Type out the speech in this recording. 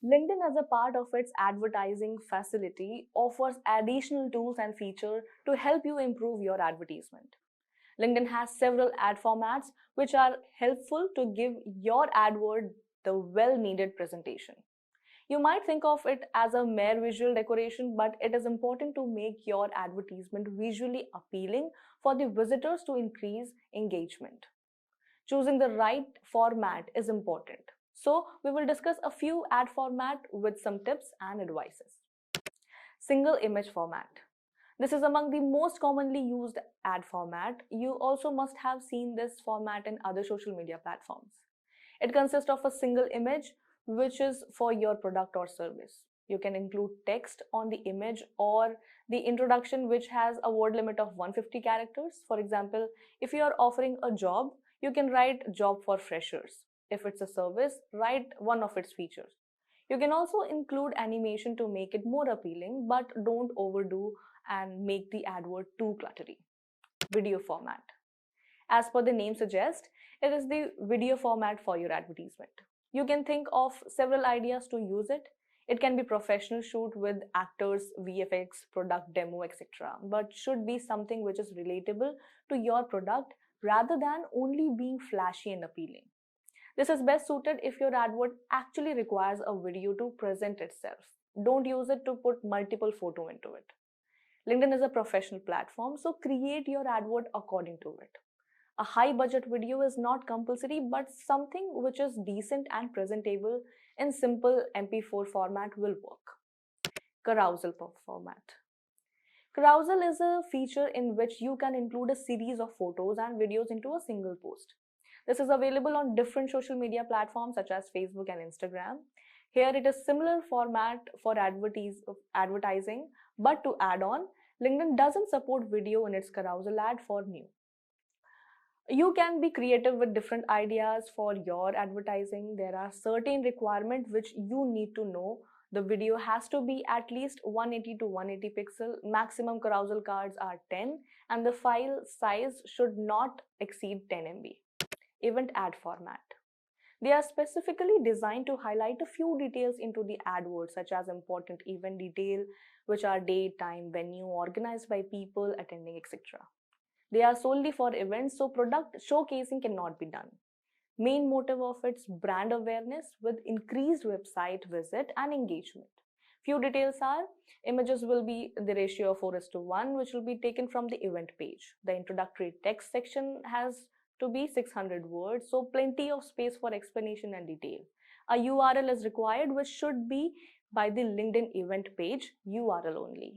LinkedIn, as a part of its advertising facility, offers additional tools and features to help you improve your advertisement. LinkedIn has several ad formats which are helpful to give your AdWord the well needed presentation. You might think of it as a mere visual decoration, but it is important to make your advertisement visually appealing for the visitors to increase engagement. Choosing the right format is important. So, we will discuss a few ad format with some tips and advices. Single image format. This is among the most commonly used ad format. You also must have seen this format in other social media platforms. It consists of a single image which is for your product or service. You can include text on the image or the introduction which has a word limit of 150 characters. For example, if you are offering a job, you can write job for freshers. If it's a service, write one of its features. You can also include animation to make it more appealing, but don't overdo and make the AdWord too cluttery. Video format. As per the name suggests, it is the video format for your advertisement. You can think of several ideas to use it. It can be professional shoot with actors, VFX, product demo, etc. But should be something which is relatable to your product rather than only being flashy and appealing. This is best suited if your AdWord actually requires a video to present itself. Don't use it to put multiple photos into it. LinkedIn is a professional platform, so create your AdWord according to it. A high budget video is not compulsory, but something which is decent and presentable in simple MP4 format will work. Carousel format. Carousel is a feature in which you can include a series of photos and videos into a single post. This is available on different social media platforms such as Facebook and Instagram. Here it is similar format for advertising, but to add on, LinkedIn doesn't support video in its carousel ad for new. You can be creative with different ideas for your advertising. There are certain requirements which you need to know. The video has to be at least 180 to 180 pixel. Maximum carousel cards are 10 and the file size should not exceed 10 MB. Event ad format. They are specifically designed to highlight a few details into the AdWords, such as important event detail, which are date, time, venue, organized by people attending, etc. They are solely for events, so product showcasing cannot be done. Main motive of its brand awareness with increased website visit and engagement. Few details are, images will be the ratio of 4:1, which will be taken from the event page. The introductory text section has to be 600 words, so plenty of space for explanation and detail. A URL is required, which should be by the LinkedIn event page URL only.